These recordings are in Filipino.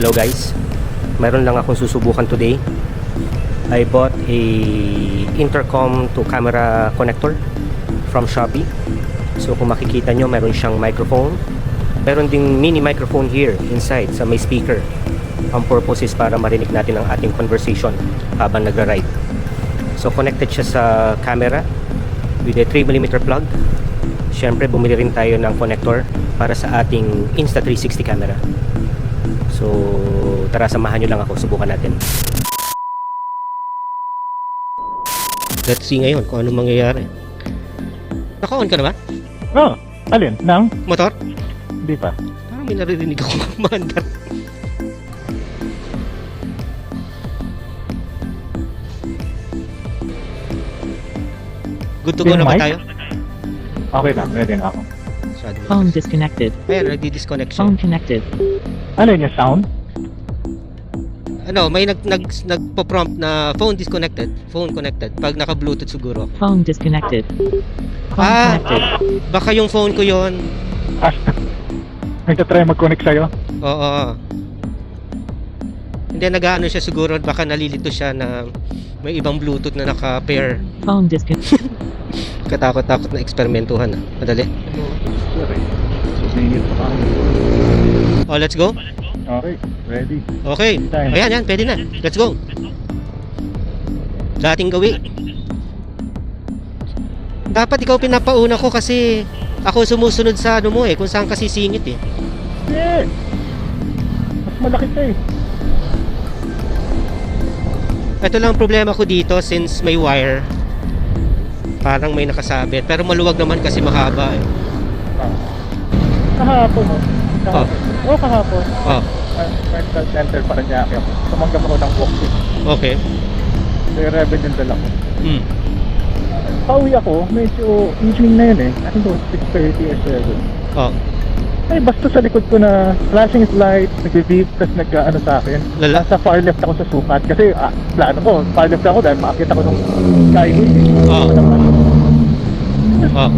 Hello guys, meron lang akong susubukan today. I bought a intercom to camera connector from Shopee. So kung makikita nyo, meron siyang microphone. Meron ding mini microphone here inside sa may speaker. Ang purpose is para marinig natin ang ating conversation habang nagra-ride. So connected siya sa camera with a 3mm plug. Siyempre bumili rin tayo ng connector para sa ating Insta360 camera. So tara, samahan nyo lang ako, subukan natin. Let's see ngayon kung anong mangyayari. Naka-on ka na ba? Oh, alin? Nang? Motor? Hindi pa. Parang may naririnig ako kumandar. Good to go Yung na ba mic? tayo? Okay na, ready na ako. Phone disconnected. Ayan, nagdi-disconnect siya. Phone connected. Alin yung sound? Ano, may nagpo-prompt na phone disconnected, phone connected. Pag naka-bluetooth siguro. Phone disconnected. Phone Ah! connected. Baka yung phone ko yon. Nagtatry mag-connect sa'yo? Oo. Hindi, nag-ano siya siguro. Baka nalilito siya na may ibang bluetooth na naka-pair. Phone disconnected. Katakot-takot na eksperimentuhan. Madali. Oh, let's go. Okay, ready. Okay. Ayan, yan. Pwede na. Let's go. Dating gawi. Dapat ikaw pinapauna ko kasi ako sumusunod sa ano mo eh. Kung saan kasi singit eh. Yeah! Mas malaki ka eh. Ito lang ang problema ko dito since may wire. Parang may nakasabit. Pero maluwag naman kasi mahaba eh. Kahapon mo. Oo, kahapon. Oh, Mental center para niya ako. Tumanggap ako ng walk-in. okay. May revenue yung dala ko. Hmm. Pauwi ako, medyo evening na yun eh. I think it was 6:30 or 7. Oh, Ay, basta sa likod ko na flashing light, nag-beep, tapos nag-ano sa akin. Lala. Nasa far left ako sa sukat. Kasi plano ko, far left ako dahil makakita ko ng skyway. Oh. Oh.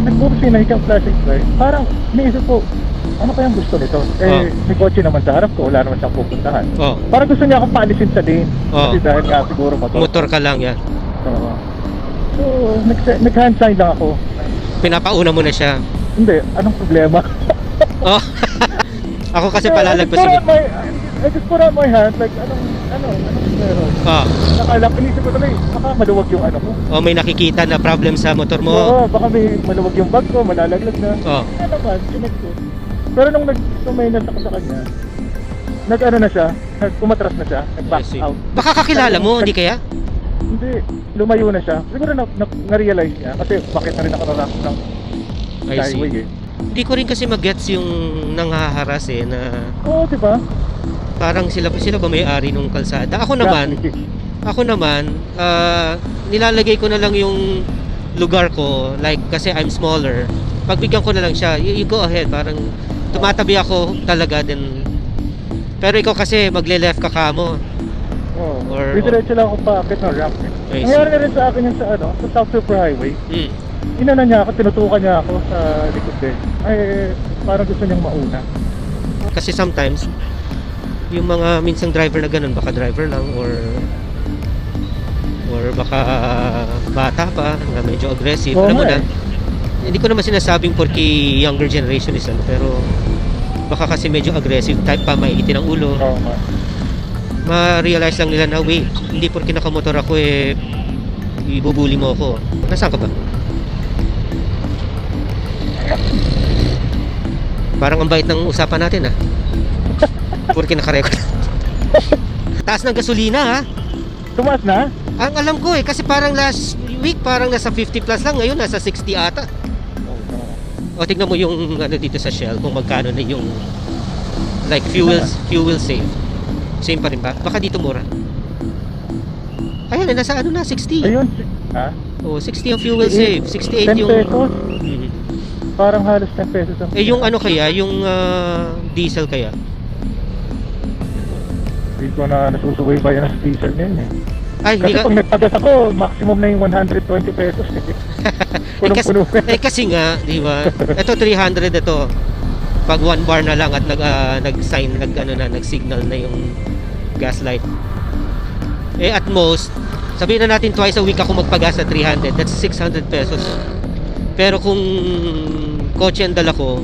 Nag-bubsi na yung flashing light. Parang, naisip ko, ano kayang gusto nito? Eh, may kotse naman sa harap ko, wala naman siyang pupuntahan. Oh. Parang gusto niya akong paalisin sa lane. Oh. Kasi dahil nga siguro motor. Motor ka lang yan. So, nag-hand sign lang ako. Pinapauna mo na siya. Hindi, anong problema? Oh. Ako kasi Yeah, palalagpas. I just put out my hand, like, anong meron? Oh. Nakalang, inisip ko tuloy, baka maluwag yung ano ko. Oh, may nakikita na problem sa motor mo. Oo, baka may maluwag yung bag ko, malalaglag na. Oh. Ano naman, connect ko. Pero nung may nasak sa kanya, nag-ano na siya, umatras na siya, nag-back I see. out. Baka kakilala mo, hindi kaya? Hindi, lumayo na siya. Siguro na-realize niya, kasi bakit na rin ako narak ng I see. skyway eh. Hindi ko rin kasi mag-gets yung nanghaharas eh na Oo, di ba? parang sila ba may-ari nung kalsada. Ako naman, nilalagay ko na lang yung lugar ko, like kasi I'm smaller. Pagbigyan ko na lang siya, you go ahead, parang tumatabi ako talaga din. Pero ikaw kasi magle-left ka kamo. Oo. Or- Diretso lang ako paakit ng ramp. I see. Nangyari na rin sa akin yung sa South Super Highway. Mm. Inana niya ako, tinutukan niya ako sa likod eh. Ay, parang gusto niyang mauna. Kasi sometimes yung mga minsang driver na ganun, baka driver lang or baka bata pa na medyo aggressive. Oo Alam mo nga na, hindi ko naman sinasabing porque younger generation is ano, pero baka kasi medyo aggressive type pa, mainitin ang ulo. Oo nga. Ma-realize lang nila na wait, hindi porque nakamotor ako eh ibubuli mo ako. Nasaan ka ba? Parang ang bait ng usapan natin ah. Porque nakarecord. Taas ng gasolina ha. Tumaas na? Ang alam ko eh, kasi parang last week parang nasa 50 plus lang, ngayon nasa 60 ata. O tignan mo yung ano dito sa Shell kung magkano na yung like fuel save. Same pa rin ba? Baka dito mura. Ayan, nasa ano na 60. Ayun. Ha? Oh, 60 ang fuel save, 68 10 yung pesos? Mhm. Parang halos 10 pesos ang... Eh yung ano kaya, yung diesel kaya. Hindi ko na nasusubaybayan ng diesel niyan eh. Ay, hindi Kasi ka. pag nagpagas ako, maximum na yung 120 pesos eh. Eh kasi, Punong-puno. eh kasi nga, di ba? Ito 300 ito. Pag 1 bar na lang at nag-sign, nag-signal na yung gas light. Eh at most, sabihin na natin twice a week ako magpagas sa 300, that's 600 pesos. Pero kung kotse ang dala ko,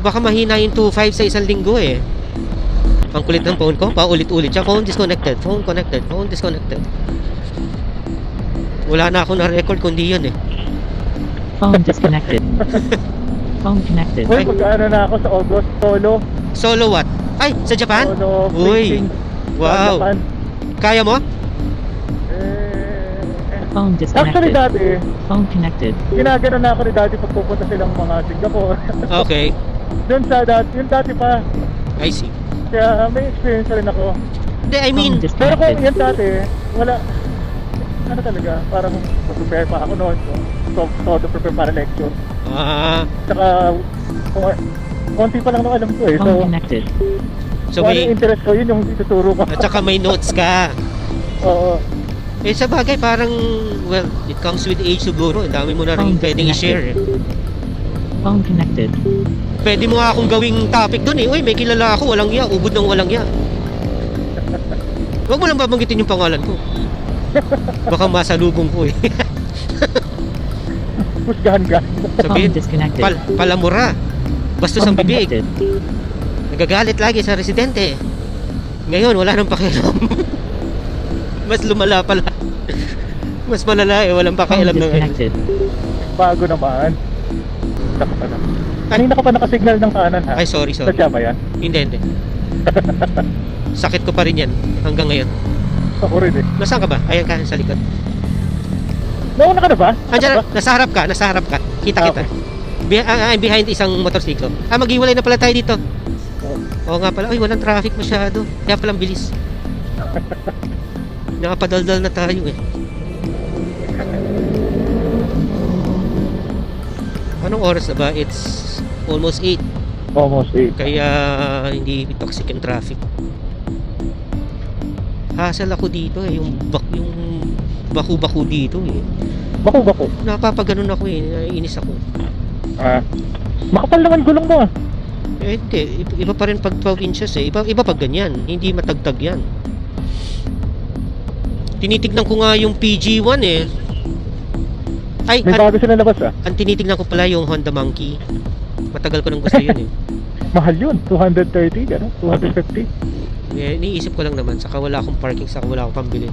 baka mahina yung 2.5 sa isang linggo eh. Ang kulit ng phone ko, paulit-ulit siya, phone disconnected, phone connected, phone disconnected. Wala na ako na record kundi yun eh. Phone disconnected. Phone connected. Uy, magkaano na ako sa August solo. Solo what? Ay, sa Japan? Solo Uy, fishing sa wow. Japan. Kaya mo? Phone Actually disconnected. dati, Phone connected. ginagano na ako ni dati pag pupunta silang mga Singapore. Okay, Doon sa dati, yung dati pa. I see. Kaya may experience na rin ako. Hindi, I mean, Phone Pero kung disconnected. yan dati, wala. Ano talaga, parang prepare pa ako noon. So prepare para lecture. Tsaka, konti pa lang nung alam ko eh. Phone So, connected. so kung ano yung may, interest ko, yun yung ituturo ko. at saka may notes ka. Oo. Eh sa bagay parang, well, it comes with age siguro. Ang dami mo na rin Phone pwedeng i-share eh. Phone connected. Pwede mo nga akong gawing topic dun eh. Uy, may kilala ako, walang ya, ubod ng walang ya. Huwag mo lang babanggitin yung pangalan ko. Baka masalubong ko eh. Husgahan ka. Sabihin, Phone disconnected. palamura. Bastos ang Phone bibig. connected. Nagagalit lagi sa residente. Ngayon, wala nang pakialam. Mas lumala pala. Mas malala eh, walang Phone pakialam na ngayon. disconnected. Bago naman. Saka pa na. Kanina ka pa nakasignal ng kanan ha? Ay, sorry. Sadya ba yan? Hindi. Sakit ko pa rin yan hanggang ngayon. Ako rin eh. Nasaan ka ba? Ayan ka, sa likod. Nauna ka na ba? Andiyan, nasa harap ka. Kita. I'm behind isang motorsiklo. Maghiwalay na pala tayo dito. Oo nga pala. Ay, walang traffic masyado. Kaya palang bilis. Nakapadaldal na tayo eh. Anong oras na ba? It's almost 8. Almost 8. Kaya hindi toxic yung traffic. Hassle ako dito eh. Yung baku-baku dito eh. Bako. Napapaganon ako eh. Naiinis ako. Makapal naman gulong mo ah. Eh hindi. Iba pa rin pag 12 inches eh. Iba pag ganyan. Hindi matagtag yan. Tinitignan ko nga yung PG1 eh. Ay, May bago sila labas ah. ang tinitignan ko pala yung Honda Monkey. Matagal ko nang gusto yun eh. Mahal yun. 230, gano'n? 250. Eh, iniisip ko lang naman. Saka wala akong parking, saka wala akong pambili.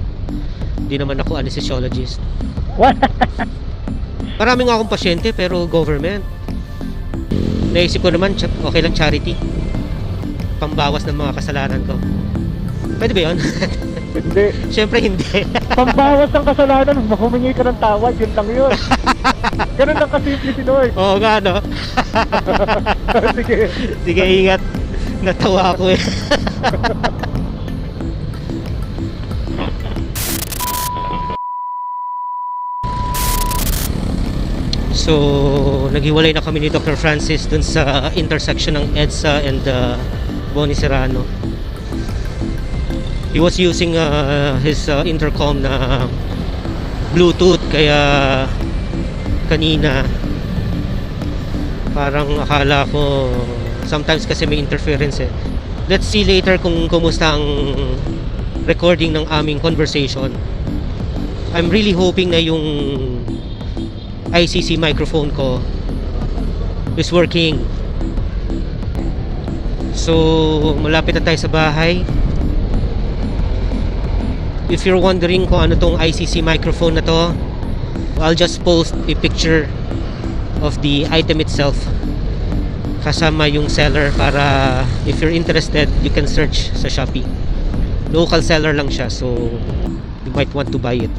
Hindi naman ako anesthesiologist. What? Marami nga akong pasyente pero government. Naisip ko naman, okay lang charity. Pambawas ng mga kasalanan ko. Pwede ba yun? Hindi. Siyempre hindi. Pambawas ng kasalanan, humingi ka ng tawad, yun lang yun. Ganun lang kasimple si Noy. Oo nga no. Sige. Sige, ingat. Natawa ako eh. So, naghiwalay na kami ni Dr. Francis dun sa intersection ng EDSA and Boni Serrano. He was using his intercom na Bluetooth, kaya kanina parang akala ko sometimes kasi may interference eh. Let's see later kung kumusta ang recording ng aming conversation. I'm really hoping na yung ICC microphone ko is working. So, malapit na tayo sa bahay. If you're wondering kung ano tong ICC microphone na to, I'll just post a picture of the item itself kasama yung seller para if you're interested, you can search sa Shopee. Local seller lang siya, so you might want to buy it.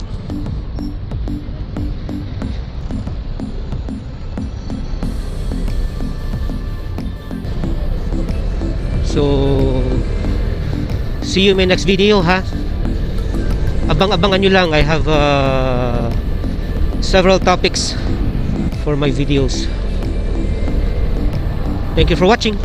So, see you in my next video ha. Abang-abangan nyo lang. I have several topics for my videos. Thank you for watching.